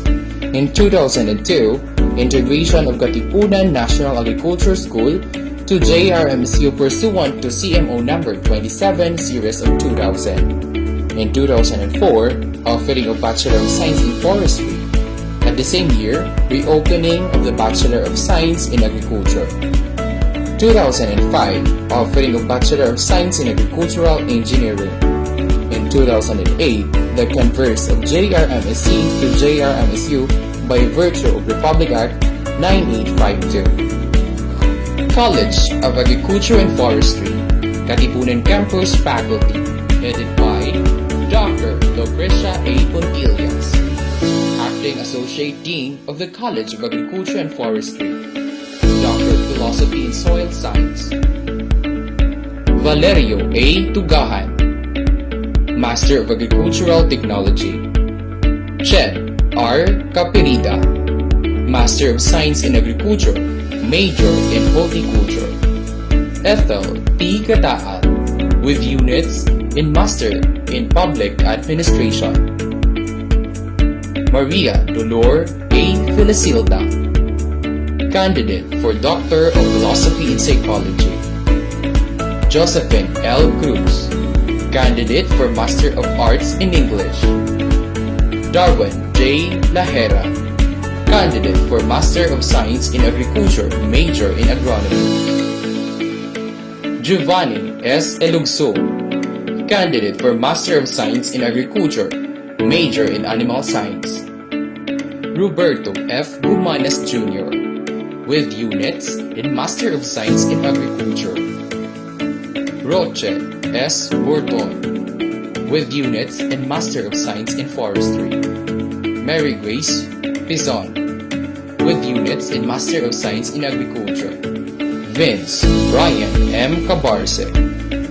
In 2002, integration of Katipunan National Agriculture School to JRMSU pursuant to CMO number 27 series of 2000. In 2004, offering of Bachelor of Science in Forestry. At the same year, reopening of the Bachelor of Science in Agriculture. 2005, offering of Bachelor of Science in Agricultural Engineering. In 2008, the converse of JRMSC to JRMSU by virtue of Republic Act 9852. College of Agriculture and Forestry, Katipunan Campus Faculty, headed by Dr. Lucrecia A. Pontillas, Acting Associate Dean of the College of Agriculture and Forestry, Doctor of Philosophy in Soil Science, Valerio A. Tugahan, Master of Agricultural Technology, Ched R. Capirida, Master of Science in Agriculture, Major in Horticulture, Ethel T. Gataal, with units in Master in Public Administration, Maria Dolor A. Felisilda, Candidate for Doctor of Philosophy in Psychology, Josephine L. Cruz, Candidate for Master of Arts in English, Darwin J. Lahera, Candidate for Master of Science in Agriculture, Major in Agronomy, Giovanni S. Elugso, Candidate for Master of Science in Agriculture, Major in Animal Science, Roberto F. Gumanes Jr., with units in Master of Science in Agriculture, Roche S. Burton, with units in Master of Science in Forestry, Mary Grace Pizon, with units in Master of Science in Agriculture, Vince Brian M. Cabarce,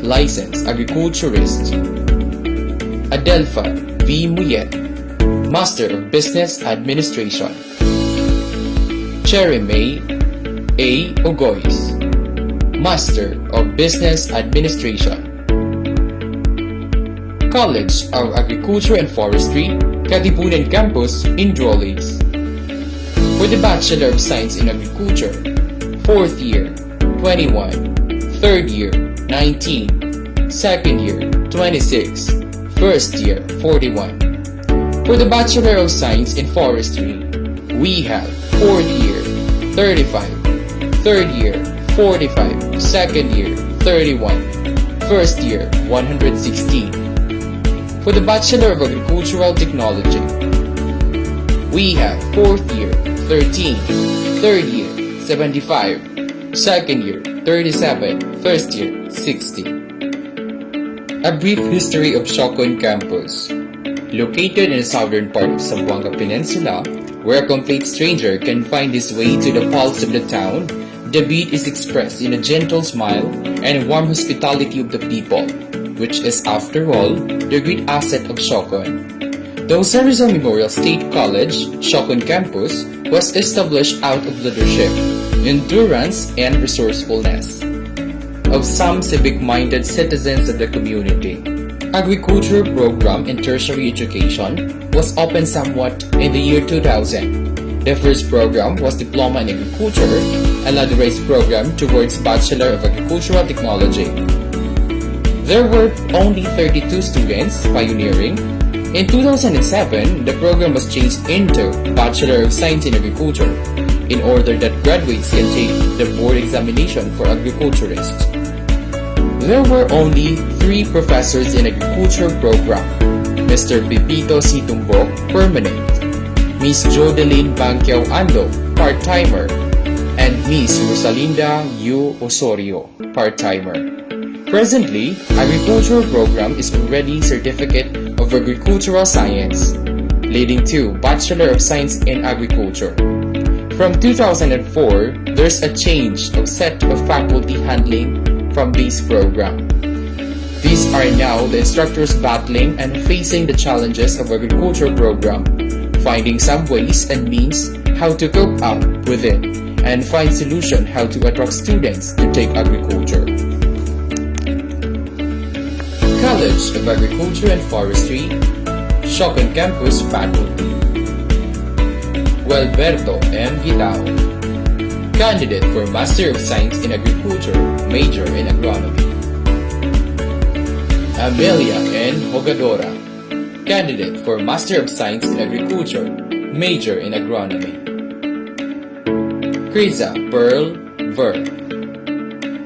Licensed Agriculturist, Adelpha V. Muyet, Master of Business Administration, Cherry May A. Ogois, Master of Business Administration. College of Agriculture and Forestry, Katipunan Campus in Droles. For the Bachelor of Science in Agriculture, 4th year, 21, 3rd year, 19, 2nd year, 26, 1st year, 41. For the Bachelor of Science in Forestry, we have 4th year, 35, 3rd year, 45, 2nd year, 31, 1st year, 116. For the Bachelor of Agricultural Technology, we have 4th year, 13, 3rd year, 75, 2nd year, 37, 1st year, 60. A brief history of Siocon Campus. Located in the southern part of Zamboanga Peninsula, where a complete stranger can find his way to the pulse of the town, the beat is expressed in a gentle smile and warm hospitality of the people, which is, after all, the great asset of Siocon. The Jose Rizal Memorial State College, Siocon Campus, was established out of leadership, endurance, and resourcefulness of some civic-minded citizens of the community. Agriculture program in tertiary education was opened somewhat in the year 2000. The first program was Diploma in Agriculture, a ladder-raised program towards Bachelor of Agricultural Technology. There were only 32 students pioneering. In 2007, the program was changed into Bachelor of Science in Agriculture in order that graduates can take the board examination for agriculturists. There were only 3 professors in agriculture program: Mr. Pepito C. Tumbok, permanent, Miss Jodeline Banquiao Ando, part-timer, and Miss Rosalinda U. Osorio, part-timer. Presently, agriculture program is already Certificate of Agricultural Science, leading to Bachelor of Science in Agriculture. From 2004, there's a change of set of faculty handling from this program. These are now the instructors battling and facing the challenges of agriculture program, finding some ways and means how to cope up with it, and find solution how to attract students to take agriculture. College of Agriculture and Forestry, Shopping Campus Faculty. Gualberto M. Gitao, candidate for Master of Science in Agriculture, major in Agronomy. Amelia N. Hogadora, candidate for Master of Science in Agriculture, major in Agronomy. Kriza Pearl Ver,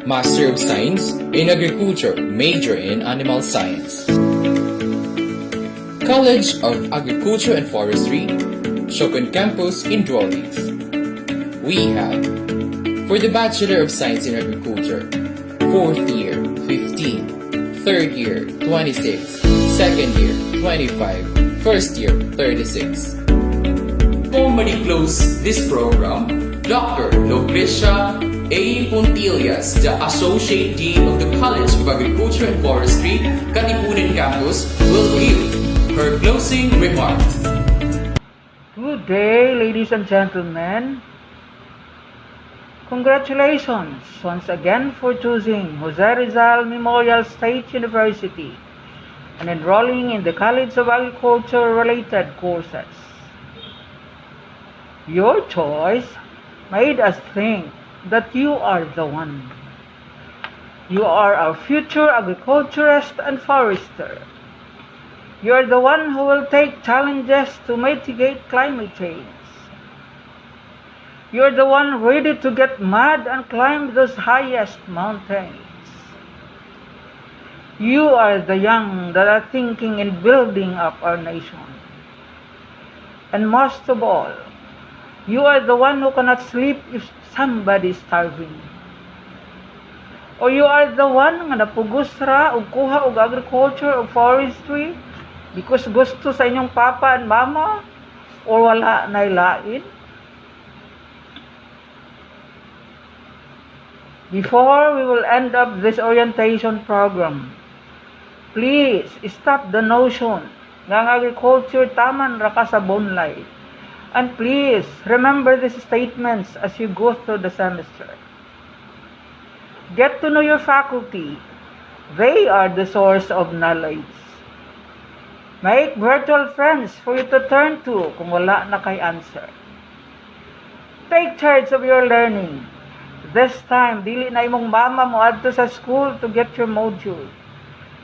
Master of Science in Agriculture, major in Animal Science. College of Agriculture and Forestry, Shopping Campus in Drawings. We have, for the Bachelor of Science in Agriculture, 4th year, 15, 3rd year, 26, 2nd year, 25, 1st year, 36. Formally close this program, Dr. Lucrecia A. Puntillas, the Associate Dean of the College of Agriculture and Forestry, Katipunan Campus, will give her closing remarks. Good day, ladies and gentlemen. Congratulations once again for choosing Jose Rizal Memorial State University and enrolling in the College of Agriculture-related courses. Your choice made us think that you are the one. You are our future agriculturist and forester. You are the one who will take challenges to mitigate climate change. You are the one ready to get mad and climb those highest mountains. You are the young that are thinking in building up our nation. And most of all, you are the one who cannot sleep if somebody is starving. Or you are the one nga napugos ra og kuha og agriculture o forestry because gusto sa inyong papa and mama or wala na ilain. Before we will end up this orientation program, please stop the notion nga ang agriculture taman ra ka sa bonlay. And please remember these statements as you go through the semester. Get to know your faculty. They are the source of knowledge. Make virtual friends for you to turn to kung wala na kay answer. Take charge of your learning. This time, dili na imong mama mo adto sa school to get your module.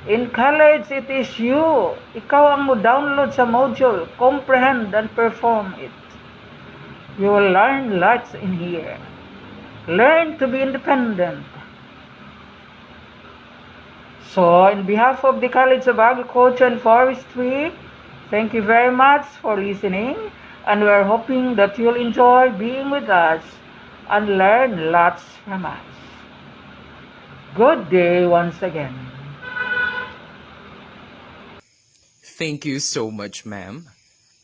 In college, it is you. Ikaw ang mo download sa module, comprehend and perform it. You will learn lots in here. Learn to be independent. So, in behalf of the College of Agriculture and Forestry, thank you very much for listening, and we are hoping that you'll enjoy being with us and learn lots from us. Good day once again. Thank you so much, ma'am.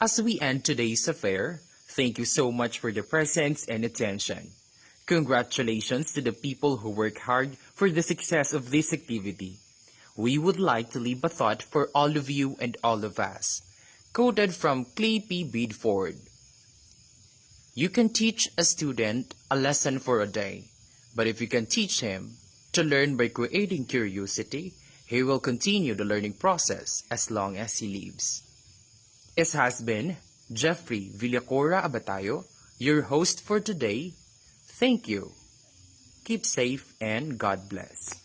As we end today's affair, thank you so much for the presence and attention. Congratulations to the people who work hard for the success of this activity. We would like to leave a thought for all of you and all of us, quoted from Clay P. Beedford. You can teach a student a lesson for a day, but if you can teach him to learn by creating curiosity, he will continue the learning process as long as he lives. It has been Jeffrey Villacora Abatayo, your host for today. Thank you. Keep safe and God bless.